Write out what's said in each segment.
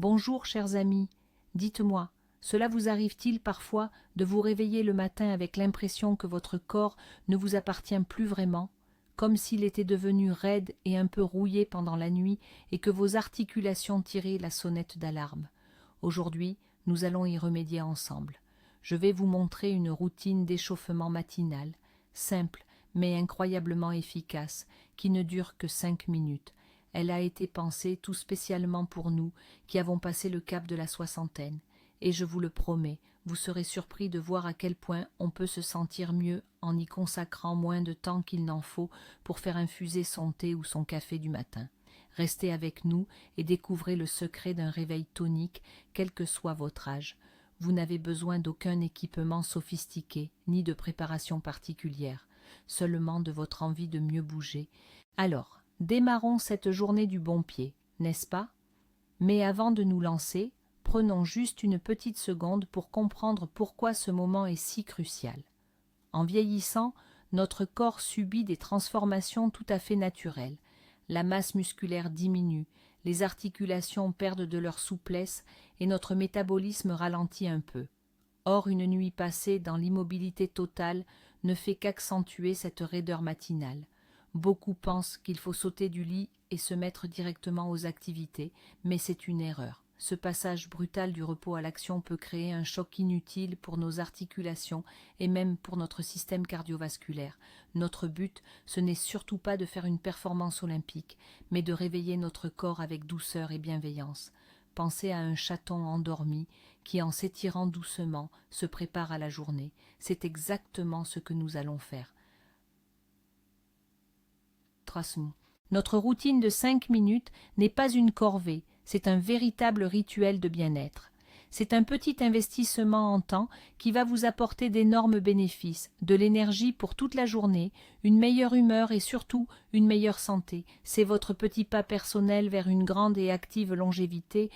Bonjour, chers amis. Dites-moi, cela vous arrive-t-il parfois de vous réveiller le matin avec l'impression que votre corps ne vous appartient plus vraiment, comme s'il était devenu raide et un peu rouillé pendant la nuit et que vos articulations tiraient la sonnette d'alarme? Aujourd'hui, nous allons y remédier ensemble. Je vais vous montrer une routine d'échauffement matinal, simple mais incroyablement efficace, qui ne dure que 5 minutes. Elle a été pensée tout spécialement pour nous qui avons passé le cap de la soixantaine. Et je vous le promets, vous serez surpris de voir à quel point on peut se sentir mieux en y consacrant moins de temps qu'il n'en faut pour faire infuser son thé ou son café du matin. Restez avec nous et découvrez le secret d'un réveil tonique, quel que soit votre âge. Vous n'avez besoin d'aucun équipement sophistiqué, ni de préparation particulière, seulement de votre envie de mieux bouger. Alors, démarrons cette journée du bon pied, n'est-ce pas? Mais avant de nous lancer, prenons juste une petite seconde pour comprendre pourquoi ce moment est si crucial. En vieillissant, notre corps subit des transformations tout à fait naturelles. La masse musculaire diminue, les articulations perdent de leur souplesse et notre métabolisme ralentit un peu. Or, une nuit passée dans l'immobilité totale ne fait qu'accentuer cette raideur matinale. Beaucoup pensent qu'il faut sauter du lit et se mettre directement aux activités, mais c'est une erreur. Ce passage brutal du repos à l'action peut créer un choc inutile pour nos articulations et même pour notre système cardiovasculaire. Notre but, ce n'est surtout pas de faire une performance olympique, mais de réveiller notre corps avec douceur et bienveillance. Pensez à un chaton endormi qui, en s'étirant doucement, se prépare à la journée. C'est exactement ce que nous allons faire. Notre routine de 5 minutes n'est pas une corvée, c'est un véritable rituel de bien-être. C'est un petit investissement en temps qui va vous apporter d'énormes bénéfices, de l'énergie pour toute la journée, une meilleure humeur et surtout une meilleure santé. C'est votre petit pas personnel vers une grande et active longévité.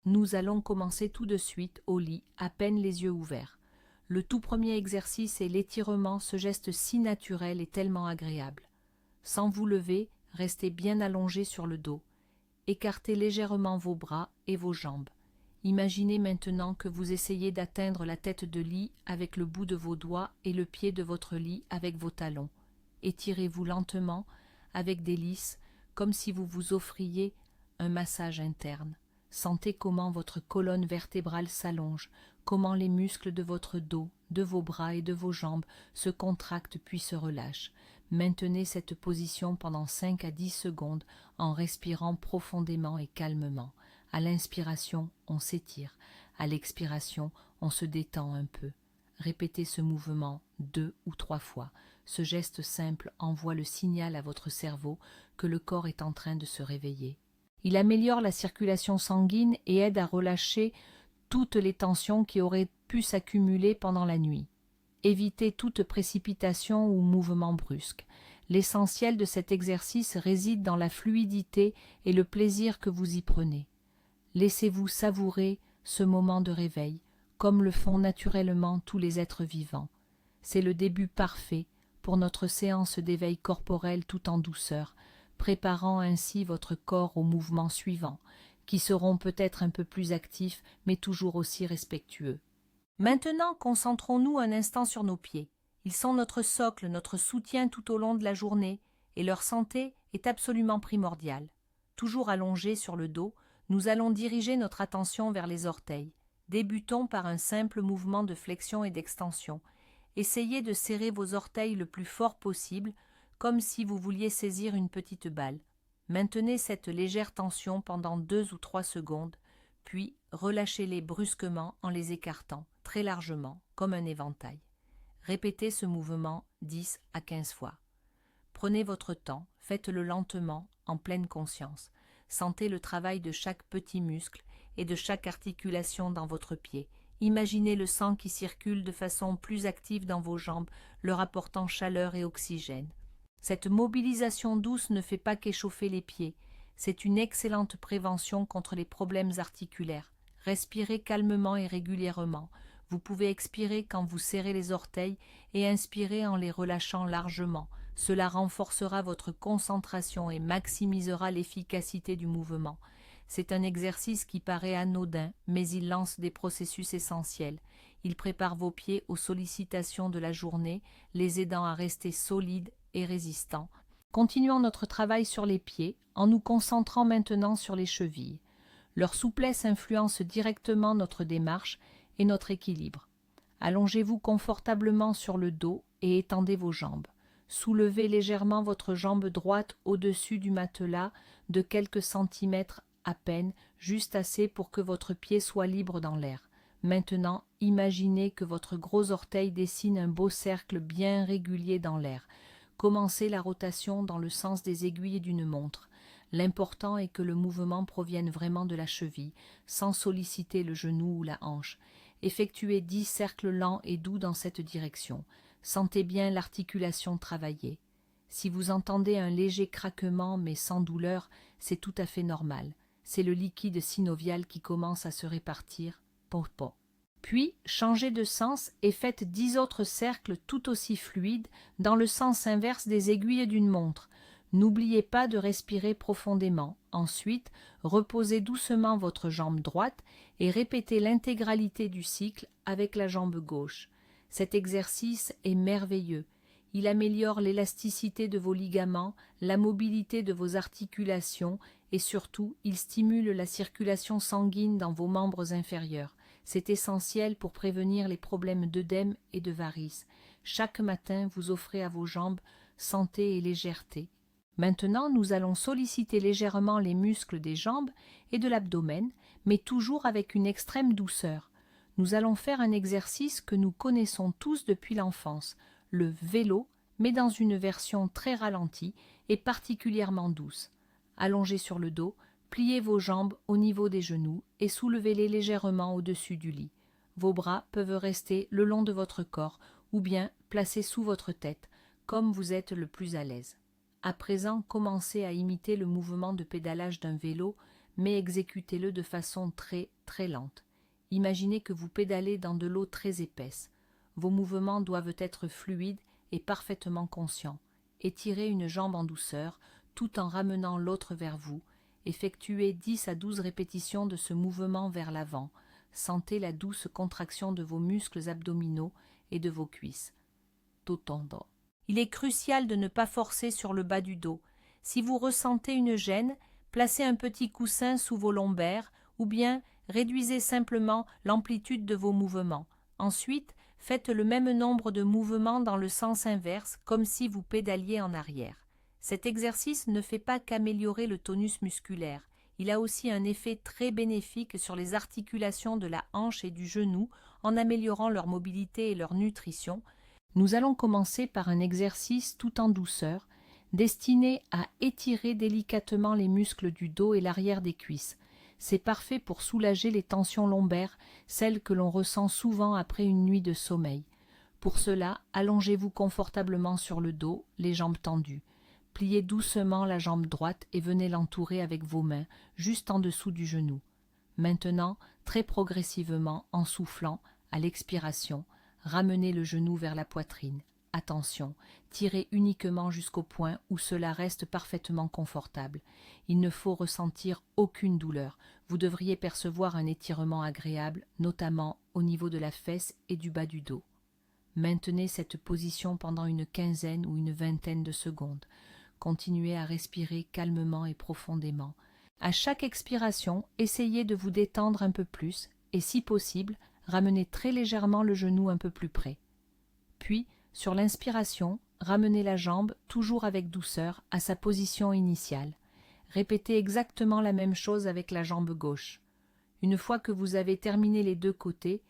Nous allons commencer tout de suite au lit, à peine les yeux ouverts. Le tout premier exercice est l'étirement, ce geste si naturel et tellement agréable. Sans vous lever, restez bien allongé sur le dos. Écartez légèrement vos bras et vos jambes. Imaginez maintenant que vous essayez d'atteindre la tête de lit avec le bout de vos doigts et le pied de votre lit avec vos talons. Étirez-vous lentement, avec délice, comme si vous vous offriez un massage interne. Sentez comment votre colonne vertébrale s'allonge, comment les muscles de votre dos, de vos bras et de vos jambes se contractent puis se relâchent. Maintenez cette position pendant 5 à 10 secondes en respirant profondément et calmement. À l'inspiration, on s'étire. À l'expiration, on se détend un peu. Répétez ce mouvement 2 ou 3 fois. Ce geste simple envoie le signal à votre cerveau que le corps est en train de se réveiller. Il améliore la circulation sanguine et aide à relâcher toutes les tensions qui auraient pu s'accumuler pendant la nuit. Évitez toute précipitation ou mouvement brusque. L'essentiel de cet exercice réside dans la fluidité et le plaisir que vous y prenez. Laissez-vous savourer ce moment de réveil, comme le font naturellement tous les êtres vivants. C'est le début parfait pour notre séance d'éveil corporel tout en douceur, préparant ainsi votre corps aux mouvements suivants, qui seront peut-être un peu plus actifs, mais toujours aussi respectueux. Maintenant, concentrons-nous un instant sur nos pieds. Ils sont notre socle, notre soutien tout au long de la journée, et leur santé est absolument primordiale. Toujours allongés sur le dos, nous allons diriger notre attention vers les orteils. Débutons par un simple mouvement de flexion et d'extension. Essayez de serrer vos orteils le plus fort possible, comme si vous vouliez saisir une petite balle. Maintenez cette légère tension pendant 2 ou 3 secondes, puis relâchez-les brusquement en les écartant très largement, comme un éventail. Répétez ce mouvement 10 à 15 fois. Prenez votre temps, faites-le lentement, en pleine conscience. Sentez le travail de chaque petit muscle et de chaque articulation dans votre pied. Imaginez le sang qui circule de façon plus active dans vos jambes, leur apportant chaleur et oxygène. Cette mobilisation douce ne fait pas qu'échauffer les pieds. C'est une excellente prévention contre les problèmes articulaires. Respirez calmement et régulièrement. Vous pouvez expirer quand vous serrez les orteils et inspirer en les relâchant largement. Cela renforcera votre concentration et maximisera l'efficacité du mouvement. C'est un exercice qui paraît anodin, mais il lance des processus essentiels. Il prépare vos pieds aux sollicitations de la journée, les aidant à rester solides et résistants. Continuons notre travail sur les pieds en nous concentrant maintenant sur les chevilles. Leur souplesse influence directement notre démarche et notre équilibre. Allongez-vous confortablement sur le dos et étendez vos jambes. Soulevez légèrement votre jambe droite au-dessus du matelas de quelques centimètres à peine, juste assez pour que votre pied soit libre dans l'air. Maintenant, imaginez que votre gros orteil dessine un beau cercle bien régulier dans l'air. Commencez la rotation dans le sens des aiguilles d'une montre. L'important est que le mouvement provienne vraiment de la cheville, sans solliciter le genou ou la hanche. Effectuez 10 cercles lents et doux dans cette direction. Sentez bien l'articulation travailler. Si vous entendez un léger craquement mais sans douleur, c'est tout à fait normal. C'est le liquide synovial qui commence à se répartir. Po. Puis, changez de sens et faites 10 autres cercles tout aussi fluides dans le sens inverse des aiguilles d'une montre. N'oubliez pas de respirer profondément. Ensuite, reposez doucement votre jambe droite et répétez l'intégralité du cycle avec la jambe gauche. Cet exercice est merveilleux. Il améliore l'élasticité de vos ligaments, la mobilité de vos articulations et surtout, il stimule la circulation sanguine dans vos membres inférieurs. C'est essentiel pour prévenir les problèmes d'œdème et de varices. Chaque matin, vous offrez à vos jambes santé et légèreté. Maintenant, nous allons solliciter légèrement les muscles des jambes et de l'abdomen, mais toujours avec une extrême douceur. Nous allons faire un exercice que nous connaissons tous depuis l'enfance, le vélo, mais dans une version très ralentie et particulièrement douce. Allongez sur le dos, pliez vos jambes au niveau des genoux et soulevez-les légèrement au-dessus du lit. Vos bras peuvent rester le long de votre corps ou bien placés sous votre tête, comme vous êtes le plus à l'aise. À présent, commencez à imiter le mouvement de pédalage d'un vélo, mais exécutez-le de façon très, très lente. Imaginez que vous pédalez dans de l'eau très épaisse. Vos mouvements doivent être fluides et parfaitement conscients. Étirez une jambe en douceur, tout en ramenant l'autre vers vous. Effectuez 10 à 12 répétitions de ce mouvement vers l'avant. Sentez la douce contraction de vos muscles abdominaux et de vos cuisses. Totondo. Il est crucial de ne pas forcer sur le bas du dos. Si vous ressentez une gêne, placez un petit coussin sous vos lombaires ou bien réduisez simplement l'amplitude de vos mouvements. Ensuite, faites le même nombre de mouvements dans le sens inverse, comme si vous pédaliez en arrière. Cet exercice ne fait pas qu'améliorer le tonus musculaire. Il a aussi un effet très bénéfique sur les articulations de la hanche et du genou en améliorant leur mobilité et leur nutrition. Nous allons commencer par un exercice tout en douceur, destiné à étirer délicatement les muscles du dos et l'arrière des cuisses. C'est parfait pour soulager les tensions lombaires, celles que l'on ressent souvent après une nuit de sommeil. Pour cela, allongez-vous confortablement sur le dos, les jambes tendues. Pliez doucement la jambe droite et venez l'entourer avec vos mains, juste en dessous du genou. Maintenant, très progressivement, en soufflant, à l'expiration, ramenez le genou vers la poitrine. Attention, tirez uniquement jusqu'au point où cela reste parfaitement confortable. Il ne faut ressentir aucune douleur. Vous devriez percevoir un étirement agréable, notamment au niveau de la fesse et du bas du dos. Maintenez cette position pendant une quinzaine ou une vingtaine de secondes. Continuez à respirer calmement et profondément. À chaque expiration, essayez de vous détendre un peu plus et, si possible, ramenez très légèrement le genou un peu plus près. Puis, sur l'inspiration, ramenez la jambe, toujours avec douceur, à sa position initiale. Répétez exactement la même chose avec la jambe gauche. Une fois que vous avez terminé les deux côtés,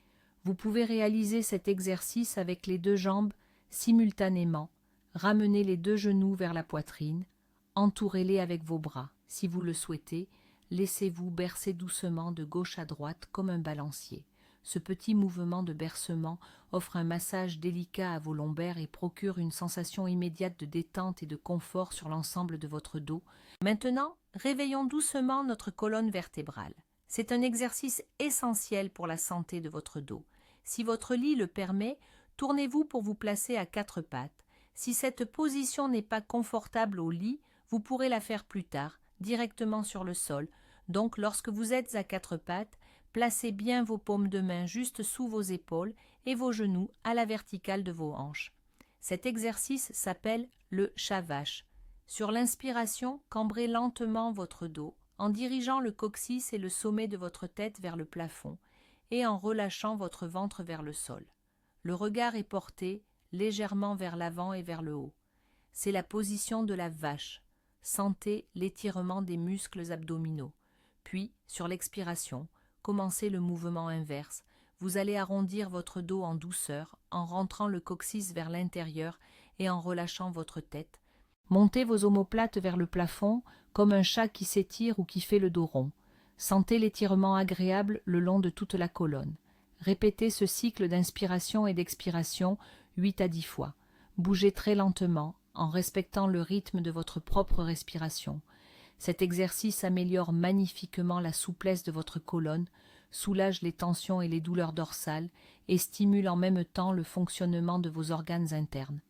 vous pouvez réaliser cet exercice avec les deux jambes simultanément. Ramenez les deux genoux vers la poitrine, entourez-les avec vos bras. Si vous le souhaitez, laissez-vous bercer doucement de gauche à droite comme un balancier. Ce petit mouvement de bercement offre un massage délicat à vos lombaires et procure une sensation immédiate de détente et de confort sur l'ensemble de votre dos. Maintenant, réveillons doucement notre colonne vertébrale. C'est un exercice essentiel pour la santé de votre dos. Si votre lit le permet, tournez-vous pour vous placer à quatre pattes. Si cette position n'est pas confortable au lit, vous pourrez la faire plus tard, directement sur le sol, Donc, lorsque vous êtes à quatre pattes, placez bien vos paumes de main juste sous vos épaules et vos genoux à la verticale de vos hanches. Cet exercice s'appelle le chat-vache. Sur l'inspiration, cambrez lentement votre dos en dirigeant le coccyx et le sommet de votre tête vers le plafond et en relâchant votre ventre vers le sol. Le regard est porté légèrement vers l'avant et vers le haut. C'est la position de la vache. Sentez l'étirement des muscles abdominaux. Puis, sur l'expiration, commencez le mouvement inverse. Vous allez arrondir votre dos en douceur, en rentrant le coccyx vers l'intérieur et en relâchant votre tête. Montez vos omoplates vers le plafond, comme un chat qui s'étire ou qui fait le dos rond. Sentez l'étirement agréable le long de toute la colonne. Répétez ce cycle d'inspiration et d'expiration 8 à 10 fois. Bougez très lentement, en respectant le rythme de votre propre respiration. Cet exercice améliore magnifiquement la souplesse de votre colonne, soulage les tensions et les douleurs dorsales et stimule en même temps le fonctionnement de vos organes internes.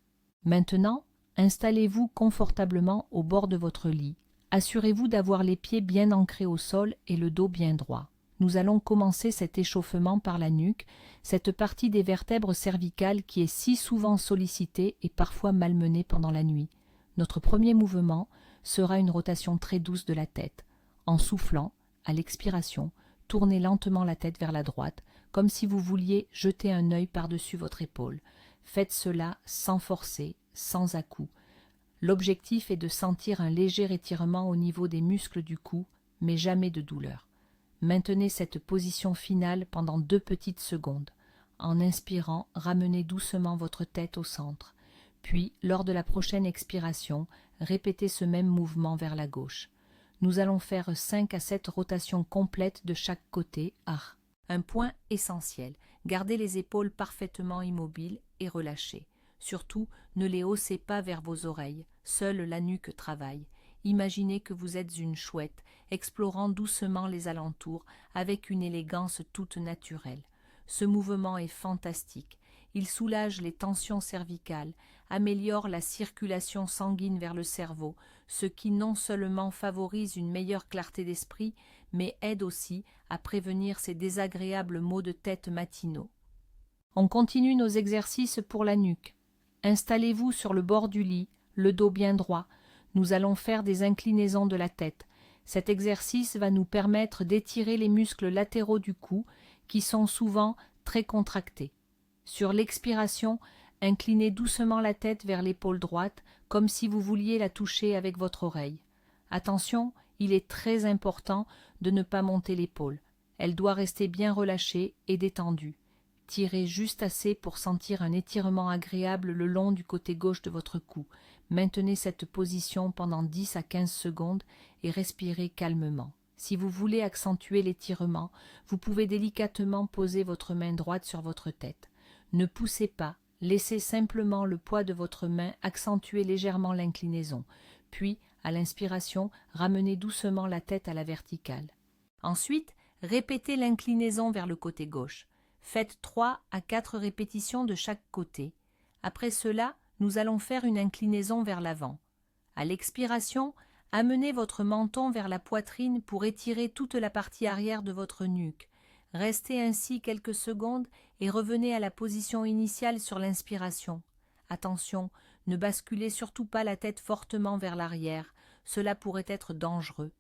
Maintenant, installez-vous confortablement au bord de votre lit. Assurez-vous d'avoir les pieds bien ancrés au sol et le dos bien droit. Nous allons commencer cet échauffement par la nuque, cette partie des vertèbres cervicales qui est si souvent sollicitée et parfois malmenée pendant la nuit. Notre premier mouvement sera une rotation très douce de la tête. En soufflant, à l'expiration, tournez lentement la tête vers la droite, comme si vous vouliez jeter un œil par-dessus votre épaule. Faites cela sans forcer, sans à-coups. L'objectif est de sentir un léger étirement au niveau des muscles du cou, mais jamais de douleur. Maintenez cette position finale pendant 2 petites secondes. En inspirant, ramenez doucement votre tête au centre. Puis, lors de la prochaine expiration, répétez ce même mouvement vers la gauche. Nous allons faire 5 à 7 rotations complètes de chaque côté. Un point essentiel, gardez les épaules parfaitement immobiles et relâchées. Surtout, ne les haussez pas vers vos oreilles, seule la nuque travaille. Imaginez que vous êtes une chouette, explorant doucement les alentours avec une élégance toute naturelle. Ce mouvement est fantastique. Il soulage les tensions cervicales, améliore la circulation sanguine vers le cerveau, ce qui non seulement favorise une meilleure clarté d'esprit, mais aide aussi à prévenir ces désagréables maux de tête matinaux. On continue nos exercices pour la nuque. Installez-vous sur le bord du lit, le dos bien droit. Nous allons faire des inclinaisons de la tête. Cet exercice va nous permettre d'étirer les muscles latéraux du cou, qui sont souvent très contractés. Sur l'expiration, inclinez doucement la tête vers l'épaule droite, comme si vous vouliez la toucher avec votre oreille. Attention, il est très important de ne pas monter l'épaule. Elle doit rester bien relâchée et détendue. Tirez juste assez pour sentir un étirement agréable le long du côté gauche de votre cou. Maintenez cette position pendant 10 à 15 secondes et respirez calmement. Si vous voulez accentuer l'étirement, vous pouvez délicatement poser votre main droite sur votre tête. Ne poussez pas, laissez simplement le poids de votre main accentuer légèrement l'inclinaison. Puis, à l'inspiration, ramenez doucement la tête à la verticale. Ensuite, répétez l'inclinaison vers le côté gauche. Faites 3 à 4 répétitions de chaque côté. Après cela, nous allons faire une inclinaison vers l'avant. À l'expiration, amenez votre menton vers la poitrine pour étirer toute la partie arrière de votre nuque. Restez ainsi quelques secondes et revenez à la position initiale sur l'inspiration. Attention, ne basculez surtout pas la tête fortement vers l'arrière, cela pourrait être dangereux.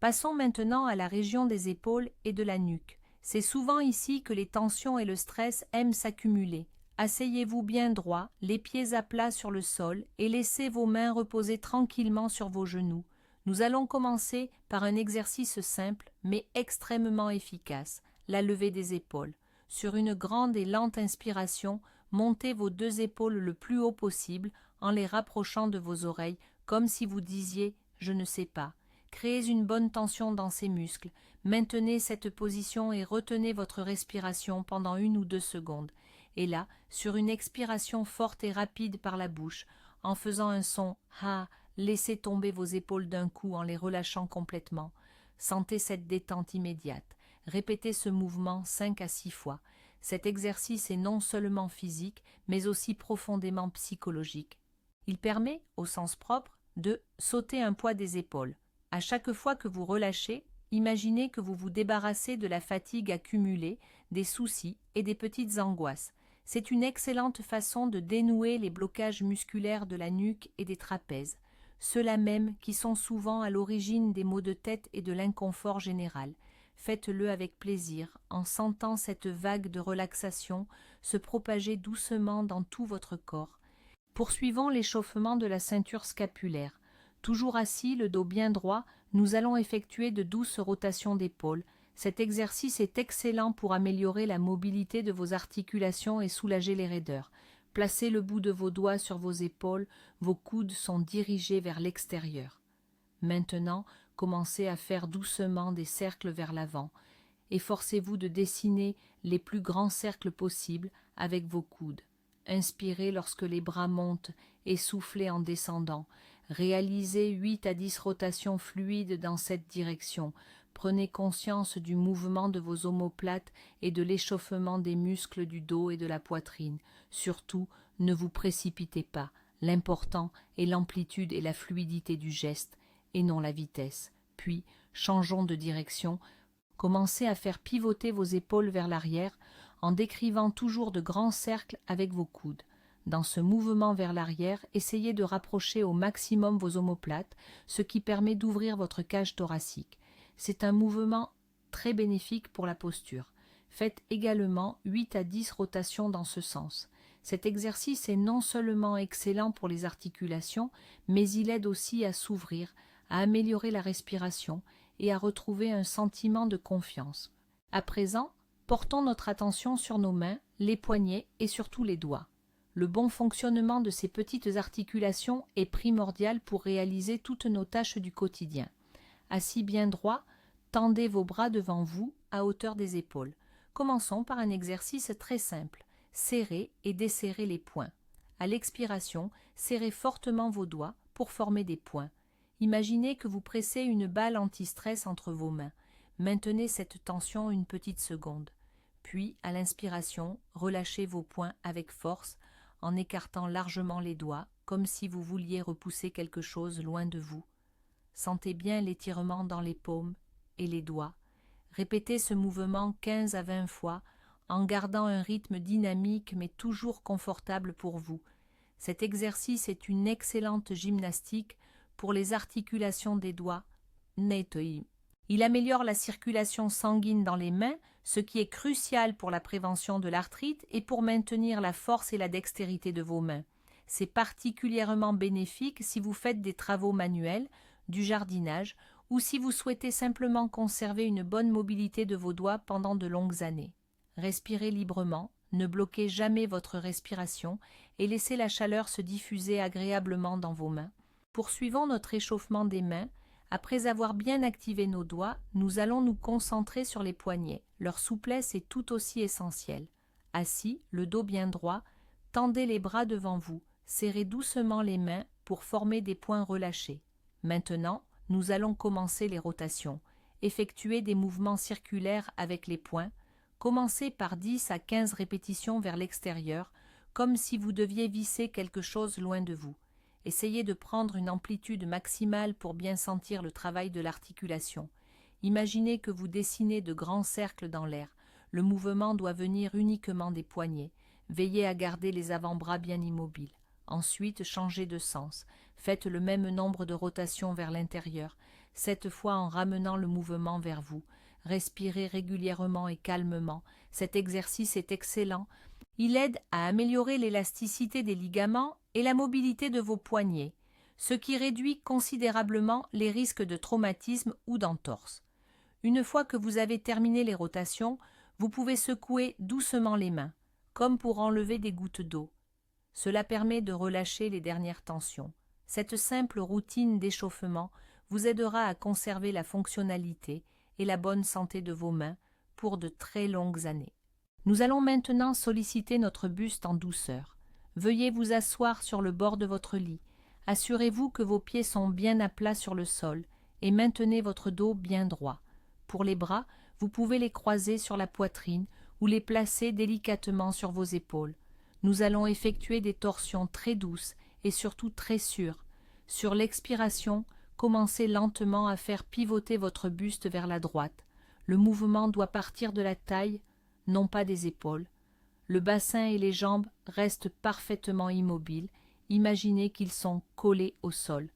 Passons maintenant à la région des épaules et de la nuque. C'est souvent ici que les tensions et le stress aiment s'accumuler. Asseyez-vous bien droit, les pieds à plat sur le sol et laissez vos mains reposer tranquillement sur vos genoux. Nous allons commencer par un exercice simple mais extrêmement efficace, la levée des épaules. Sur une grande et lente inspiration, montez vos 2 épaules le plus haut possible en les rapprochant de vos oreilles comme si vous disiez « je ne sais pas ». Créez une bonne tension dans ces muscles. Maintenez cette position et retenez votre respiration pendant 1 ou 2 secondes. Et là, sur une expiration forte et rapide par la bouche, en faisant un son « ha », laissez tomber vos épaules d'un coup en les relâchant complètement. Sentez cette détente immédiate. Répétez ce mouvement 5 à 6 fois. Cet exercice est non seulement physique, mais aussi profondément psychologique. Il permet, au sens propre, de sauter un poids des épaules. À chaque fois que vous relâchez, imaginez que vous vous débarrassez de la fatigue accumulée, des soucis et des petites angoisses. C'est une excellente façon de dénouer les blocages musculaires de la nuque et des trapèzes, ceux-là même qui sont souvent à l'origine des maux de tête et de l'inconfort général. Faites-le avec plaisir, en sentant cette vague de relaxation se propager doucement dans tout votre corps. Poursuivons l'échauffement de la ceinture scapulaire. Toujours assis, le dos bien droit, nous allons effectuer de douces rotations d'épaules. Cet exercice est excellent pour améliorer la mobilité de vos articulations et soulager les raideurs. Placez le bout de vos doigts sur vos épaules, vos coudes sont dirigés vers l'extérieur. Maintenant, commencez à faire doucement des cercles vers l'avant. Efforcez-vous de dessiner les plus grands cercles possibles avec vos coudes. Inspirez lorsque les bras montent et soufflez en descendant. Réalisez 8 à 10 rotations fluides dans cette direction. Prenez conscience du mouvement de vos omoplates et de l'échauffement des muscles du dos et de la poitrine. Surtout, ne vous précipitez pas. L'important est l'amplitude et la fluidité du geste, et non la vitesse. Puis, changeons de direction. Commencez à faire pivoter vos épaules vers l'arrière en décrivant toujours de grands cercles avec vos coudes. Dans ce mouvement vers l'arrière, essayez de rapprocher au maximum vos omoplates, ce qui permet d'ouvrir votre cage thoracique. C'est un mouvement très bénéfique pour la posture. Faites également 8 à 10 rotations dans ce sens. Cet exercice est non seulement excellent pour les articulations, mais il aide aussi à s'ouvrir, à améliorer la respiration et à retrouver un sentiment de confiance. À présent, portons notre attention sur nos mains, les poignets et surtout les doigts. Le bon fonctionnement de ces petites articulations est primordial pour réaliser toutes nos tâches du quotidien. Assis bien droit, tendez vos bras devant vous à hauteur des épaules. Commençons par un exercice très simple. Serrez et desserrez les poings. À l'expiration, serrez fortement vos doigts pour former des poings. Imaginez que vous pressez une balle anti-stress entre vos mains. Maintenez cette tension une petite seconde. Puis, à l'inspiration, relâchez vos poings avec force en écartant largement les doigts, comme si vous vouliez repousser quelque chose loin de vous. Sentez bien l'étirement dans les paumes et les doigts. Répétez ce mouvement 15 à 20 fois en gardant un rythme dynamique mais toujours confortable pour vous. Cet exercice est une excellente gymnastique pour les articulations des doigts. Il améliore la circulation sanguine dans les mains, ce qui est crucial pour la prévention de l'arthrite et pour maintenir la force et la dextérité de vos mains. C'est particulièrement bénéfique si vous faites des travaux manuels, du jardinage ou si vous souhaitez simplement conserver une bonne mobilité de vos doigts pendant de longues années. Respirez librement, ne bloquez jamais votre respiration et laissez la chaleur se diffuser agréablement dans vos mains. Poursuivons notre échauffement des mains. Après avoir bien activé nos doigts, nous allons nous concentrer sur les poignets. Leur souplesse est tout aussi essentielle. Assis, le dos bien droit, tendez les bras devant vous, serrez doucement les mains pour former des poings relâchés. Maintenant, nous allons commencer les rotations. Effectuez des mouvements circulaires avec les poings. Commencez par 10 à 15 répétitions vers l'extérieur, comme si vous deviez visser quelque chose loin de vous. Essayez de prendre une amplitude maximale pour bien sentir le travail de l'articulation. Imaginez que vous dessinez de grands cercles dans l'air. Le mouvement doit venir uniquement des poignets. Veillez à garder les avant-bras bien immobiles. Ensuite, changez de sens. Faites le même nombre de rotations vers l'intérieur, cette fois en ramenant le mouvement vers vous. Respirez régulièrement et calmement. Cet exercice est excellent. Il aide à améliorer l'élasticité des ligaments et la mobilité de vos poignets, ce qui réduit considérablement les risques de traumatisme ou d'entorse. Une fois que vous avez terminé les rotations, vous pouvez secouer doucement les mains, comme pour enlever des gouttes d'eau. Cela permet de relâcher les dernières tensions. Cette simple routine d'échauffement vous aidera à conserver la fonctionnalité et la bonne santé de vos mains pour de très longues années. Nous allons maintenant solliciter notre buste en douceur. Veuillez vous asseoir sur le bord de votre lit. Assurez-vous que vos pieds sont bien à plat sur le sol et maintenez votre dos bien droit. Pour les bras, vous pouvez les croiser sur la poitrine ou les placer délicatement sur vos épaules. Nous allons effectuer des torsions très douces et surtout très sûres. Sur l'expiration, commencez lentement à faire pivoter votre buste vers la droite. Le mouvement doit partir de la taille, non pas des épaules. Le bassin et les jambes restent parfaitement immobiles. Imaginez qu'ils sont collés au sol.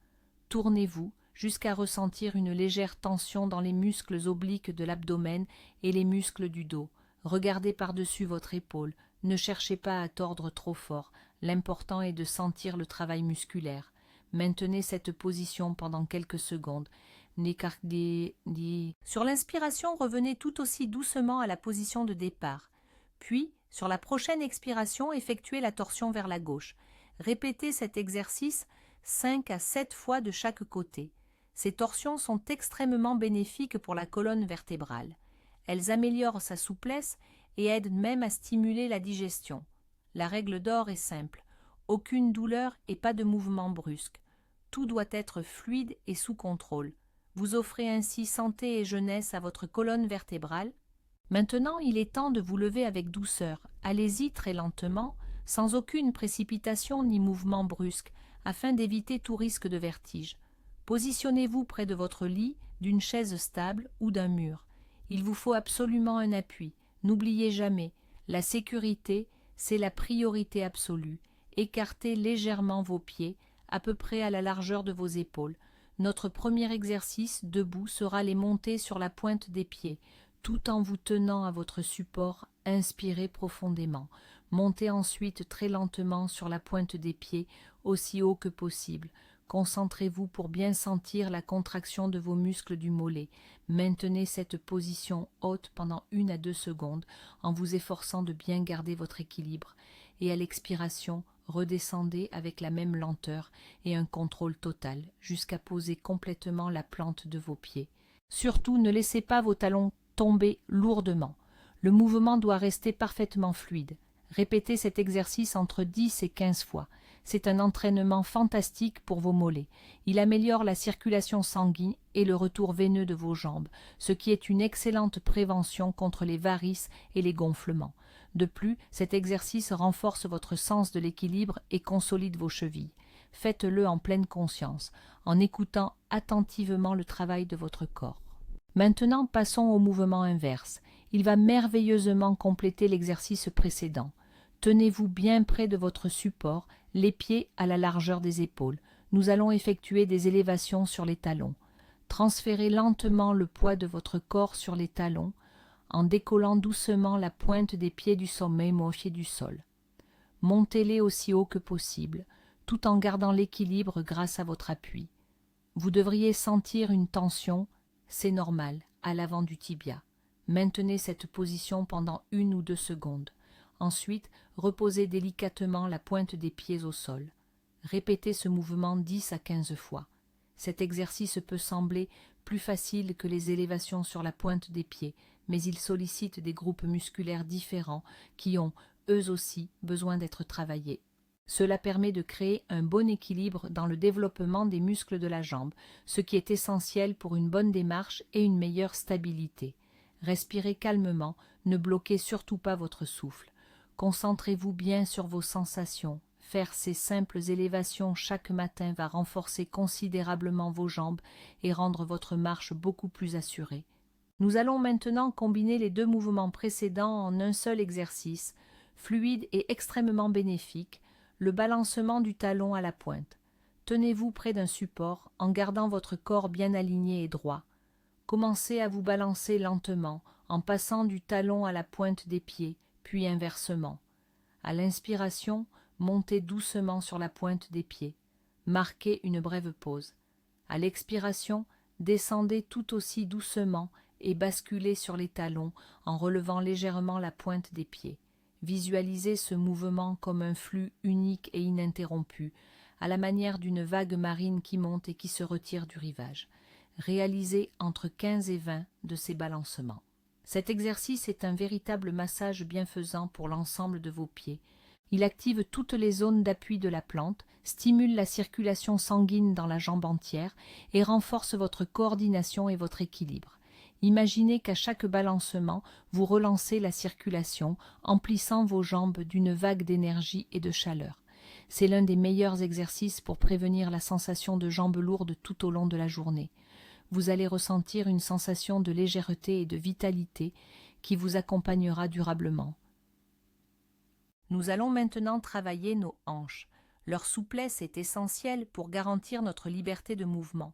Tournez-vous jusqu'à ressentir une légère tension dans les muscles obliques de l'abdomen et les muscles du dos. Regardez par-dessus votre épaule. Ne cherchez pas à tordre trop fort. L'important est de sentir le travail musculaire. Maintenez cette position pendant quelques secondes. Sur l'inspiration, revenez tout aussi doucement à la position de départ. Puis, sur la prochaine expiration, effectuez la torsion vers la gauche. Répétez cet exercice 5 à 7 fois de chaque côté. Ces torsions sont extrêmement bénéfiques pour la colonne vertébrale. Elles améliorent sa souplesse et aident même à stimuler la digestion. La règle d'or est simple. Aucune douleur et pas de mouvement brusque. Tout doit être fluide et sous contrôle. Vous offrez ainsi santé et jeunesse à votre colonne vertébrale. Maintenant, il est temps de vous lever avec douceur. Allez-y très lentement, sans aucune précipitation ni mouvement brusque, afin d'éviter tout risque de vertige. Positionnez-vous près de votre lit, d'une chaise stable ou d'un mur. Il vous faut absolument un appui. N'oubliez jamais, la sécurité, c'est la priorité absolue. Écartez légèrement vos pieds, à peu près à la largeur de vos épaules. Notre premier exercice, debout, sera les montées sur la pointe des pieds. Tout en vous tenant à votre support, inspirez profondément. Montez ensuite très lentement sur la pointe des pieds, aussi haut que possible. Concentrez-vous pour bien sentir la contraction de vos muscles du mollet. Maintenez cette position haute pendant 1 à 2 secondes en vous efforçant de bien garder votre équilibre. Et à l'expiration, redescendez avec la même lenteur et un contrôle total jusqu'à poser complètement la plante de vos pieds. Surtout, ne laissez pas vos talons tomber lourdement. Le mouvement doit rester parfaitement fluide. Répétez cet exercice entre 10 et 15 fois. C'est un entraînement fantastique pour vos mollets. Il améliore la circulation sanguine et le retour veineux de vos jambes, ce qui est une excellente prévention contre les varices et les gonflements. De plus, cet exercice renforce votre sens de l'équilibre et consolide vos chevilles. Faites-le en pleine conscience, en écoutant attentivement le travail de votre corps. Maintenant, passons au mouvement inverse. Il va merveilleusement compléter l'exercice précédent. Tenez-vous bien près de votre support, les pieds à la largeur des épaules. Nous allons effectuer des élévations sur les talons. Transférez lentement le poids de votre corps sur les talons, en décollant doucement la pointe des pieds du sommet moitié du sol. Montez-les aussi haut que possible, tout en gardant l'équilibre grâce à votre appui. Vous devriez sentir une tension, c'est normal, à l'avant du tibia. Maintenez cette position pendant 1 ou 2 secondes. Ensuite, reposez délicatement la pointe des pieds au sol. Répétez ce mouvement 10 à 15 fois. Cet exercice peut sembler plus facile que les élévations sur la pointe des pieds, mais il sollicite des groupes musculaires différents qui ont, eux aussi, besoin d'être travaillés. Cela permet de créer un bon équilibre dans le développement des muscles de la jambe, ce qui est essentiel pour une bonne démarche et une meilleure stabilité. Respirez calmement, ne bloquez surtout pas votre souffle. Concentrez-vous bien sur vos sensations. Faire ces simples élévations chaque matin va renforcer considérablement vos jambes et rendre votre marche beaucoup plus assurée. Nous allons maintenant combiner les 2 mouvements précédents en un seul exercice, fluide et extrêmement bénéfique, le balancement du talon à la pointe. Tenez-vous près d'un support en gardant votre corps bien aligné et droit. Commencez à vous balancer lentement en passant du talon à la pointe des pieds, puis inversement. À l'inspiration, montez doucement sur la pointe des pieds. Marquez une brève pause. À l'expiration, descendez tout aussi doucement et basculez sur les talons en relevant légèrement la pointe des pieds. Visualisez ce mouvement comme un flux unique et ininterrompu, à la manière d'une vague marine qui monte et qui se retire du rivage. Réalisez entre 15 et 20 de ces balancements. Cet exercice est un véritable massage bienfaisant pour l'ensemble de vos pieds. Il active toutes les zones d'appui de la plante, stimule la circulation sanguine dans la jambe entière et renforce votre coordination et votre équilibre. Imaginez qu'à chaque balancement, vous relancez la circulation, emplissant vos jambes d'une vague d'énergie et de chaleur. C'est l'un des meilleurs exercices pour prévenir la sensation de jambes lourdes tout au long de la journée. Vous allez ressentir une sensation de légèreté et de vitalité qui vous accompagnera durablement. Nous allons maintenant travailler nos hanches. Leur souplesse est essentielle pour garantir notre liberté de mouvement.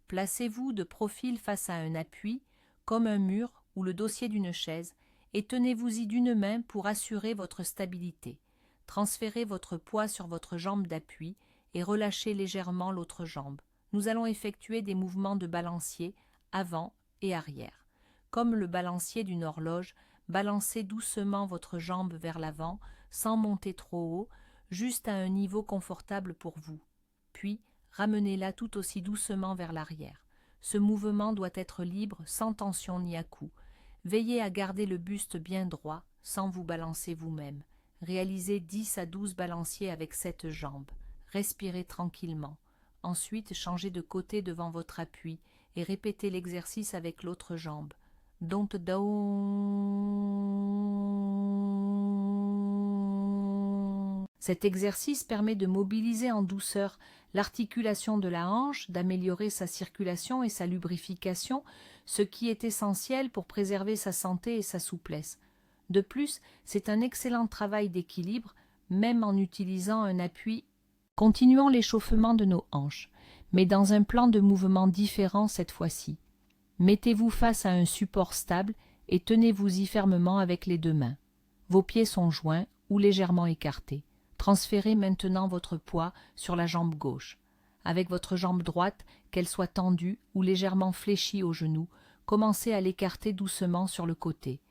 Placez-vous de profil face à un appui, comme un mur ou le dossier d'une chaise, et tenez-vous-y d'une main pour assurer votre stabilité. Transférez votre poids sur votre jambe d'appui et relâchez légèrement l'autre jambe. Nous allons effectuer des mouvements de balancier avant et arrière. Comme le balancier d'une horloge, balancez doucement votre jambe vers l'avant, sans monter trop haut, juste à un niveau confortable pour vous. Puis, ramenez-la tout aussi doucement vers l'arrière. Ce mouvement doit être libre, sans tension ni à-coups. Veillez à garder le buste bien droit, sans vous balancer vous-même. Réalisez 10 à 12 balanciers avec cette jambe. Respirez tranquillement. Ensuite, changez de côté devant votre appui et répétez l'exercice avec l'autre jambe. Don't down. Cet exercice permet de mobiliser en douceur l'articulation de la hanche, d'améliorer sa circulation et sa lubrification, ce qui est essentiel pour préserver sa santé et sa souplesse. De plus, c'est un excellent travail d'équilibre, même en utilisant un appui. Continuons l'échauffement de nos hanches, mais dans un plan de mouvement différent cette fois-ci. Mettez-vous face à un support stable et tenez-vous-y fermement avec les deux mains. Vos pieds sont joints ou légèrement écartés. Transférez maintenant votre poids sur la jambe gauche. Avec votre jambe droite, qu'elle soit tendue ou légèrement fléchie au genou, commencez à l'écarter doucement sur le côté.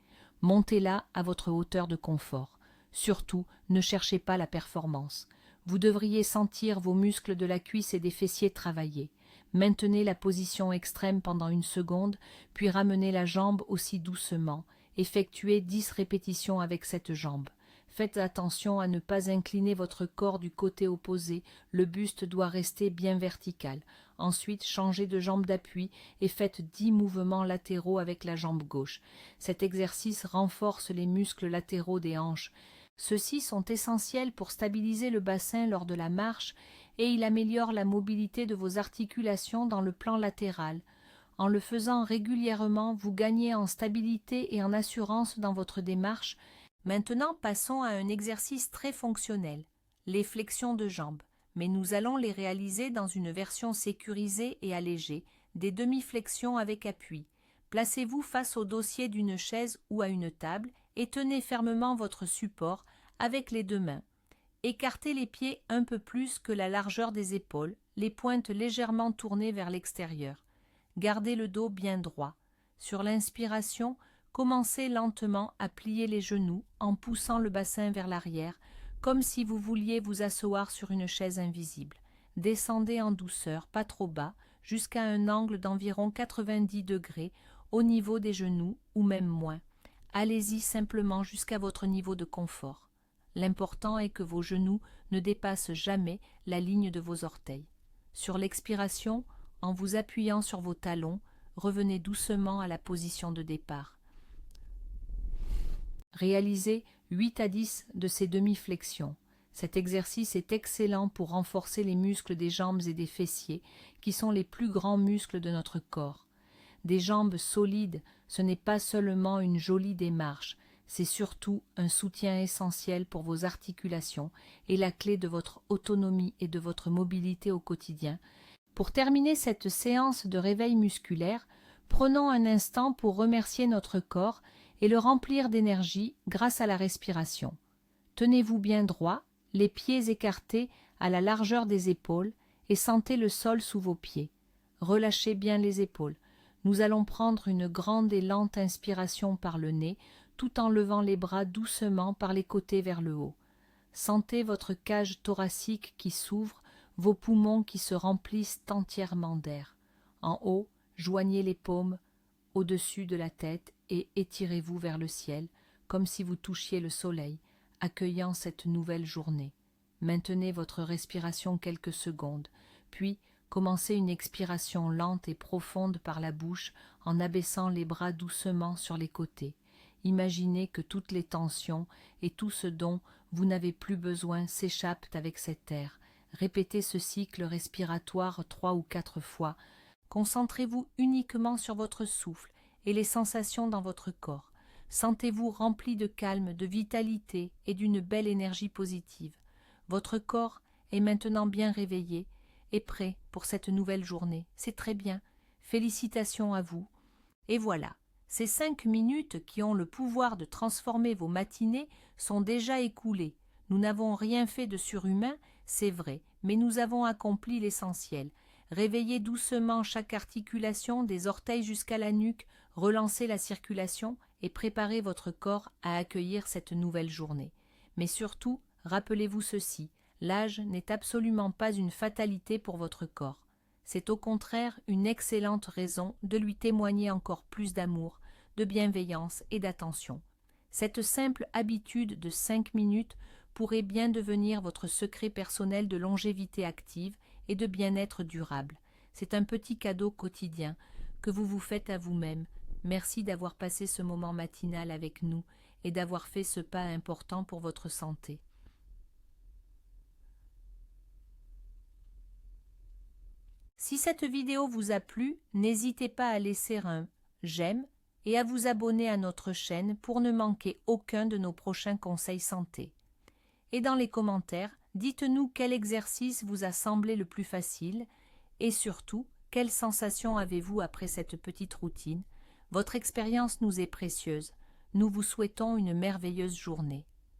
Montez-la à votre hauteur de confort. Surtout, ne cherchez pas la performance. Vous devriez sentir vos muscles de la cuisse et des fessiers travailler. Maintenez la position extrême pendant 1 seconde, puis ramenez la jambe aussi doucement. Effectuez 10 répétitions avec cette jambe. Faites attention à ne pas incliner votre corps du côté opposé, le buste doit rester bien vertical. Ensuite, changez de jambe d'appui et faites 10 mouvements latéraux avec la jambe gauche. Cet exercice renforce les muscles latéraux des hanches. Ceux-ci sont essentiels pour stabiliser le bassin lors de la marche et il améliore la mobilité de vos articulations dans le plan latéral. En le faisant régulièrement, vous gagnez en stabilité et en assurance dans votre démarche. Maintenant, passons à un exercice très fonctionnel, les flexions de jambes, mais nous allons les réaliser dans une version sécurisée et allégée, des demi-flexions avec appui. Placez-vous face au dossier d'une chaise ou à une table et tenez fermement votre support avec les deux mains. Écartez les pieds un peu plus que la largeur des épaules, les pointes légèrement tournées vers l'extérieur. Gardez le dos bien droit. Sur l'inspiration, commencez lentement à plier les genoux en poussant le bassin vers l'arrière, comme si vous vouliez vous asseoir sur une chaise invisible. Descendez en douceur, pas trop bas, jusqu'à un angle d'environ 90 degrés au niveau des genoux ou même moins. Allez-y simplement jusqu'à votre niveau de confort. L'important est que vos genoux ne dépassent jamais la ligne de vos orteils. Sur l'expiration, en vous appuyant sur vos talons, revenez doucement à la position de départ. Réalisez 8 à 10 de ces demi-flexions. Cet exercice est excellent pour renforcer les muscles des jambes et des fessiers, qui sont les plus grands muscles de notre corps. Des jambes solides, ce n'est pas seulement une jolie démarche, c'est surtout un soutien essentiel pour vos articulations et la clé de votre autonomie et de votre mobilité au quotidien. Pour terminer cette séance de réveil musculaire, prenons un instant pour remercier notre corps et le remplir d'énergie grâce à la respiration. Tenez-vous bien droit, les pieds écartés à la largeur des épaules et sentez le sol sous vos pieds. Relâchez bien les épaules. Nous allons prendre une grande et lente inspiration par le nez, tout en levant les bras doucement par les côtés vers le haut. Sentez votre cage thoracique qui s'ouvre, vos poumons qui se remplissent entièrement d'air. En haut, joignez les paumes au-dessus de la tête et étirez-vous vers le ciel, comme si vous touchiez le soleil, accueillant cette nouvelle journée. Maintenez votre respiration quelques secondes, puis commencez une expiration lente et profonde par la bouche en abaissant les bras doucement sur les côtés. Imaginez que toutes les tensions et tout ce dont vous n'avez plus besoin s'échappent avec cet air. Répétez ce cycle respiratoire 3 ou 4 fois. Concentrez-vous uniquement sur votre souffle et les sensations dans votre corps. Sentez-vous rempli de calme, de vitalité et d'une belle énergie positive. Votre corps est maintenant bien réveillé et prêt pour cette nouvelle journée. C'est très bien. Félicitations à vous. Et voilà, ces 5 minutes qui ont le pouvoir de transformer vos matinées sont déjà écoulées. Nous n'avons rien fait de surhumain, c'est vrai, mais nous avons accompli l'essentiel. Réveillez doucement chaque articulation des orteils jusqu'à la nuque, relancez la circulation et préparez votre corps à accueillir cette nouvelle journée. Mais surtout, rappelez-vous ceci, l'âge n'est absolument pas une fatalité pour votre corps. C'est au contraire une excellente raison de lui témoigner encore plus d'amour, de bienveillance et d'attention. Cette simple habitude de 5 minutes pourrait bien devenir votre secret personnel de longévité active et de bien-être durable. C'est un petit cadeau quotidien que vous vous faites à vous-même. Merci d'avoir passé ce moment matinal avec nous et d'avoir fait ce pas important pour votre santé. Si cette vidéo vous a plu, n'hésitez pas à laisser un j'aime et à vous abonner à notre chaîne pour ne manquer aucun de nos prochains conseils santé. Et dans les commentaires, dites-nous quel exercice vous a semblé le plus facile et surtout, quelle sensation avez-vous après cette petite routine? Votre expérience nous est précieuse. Nous vous souhaitons une merveilleuse journée.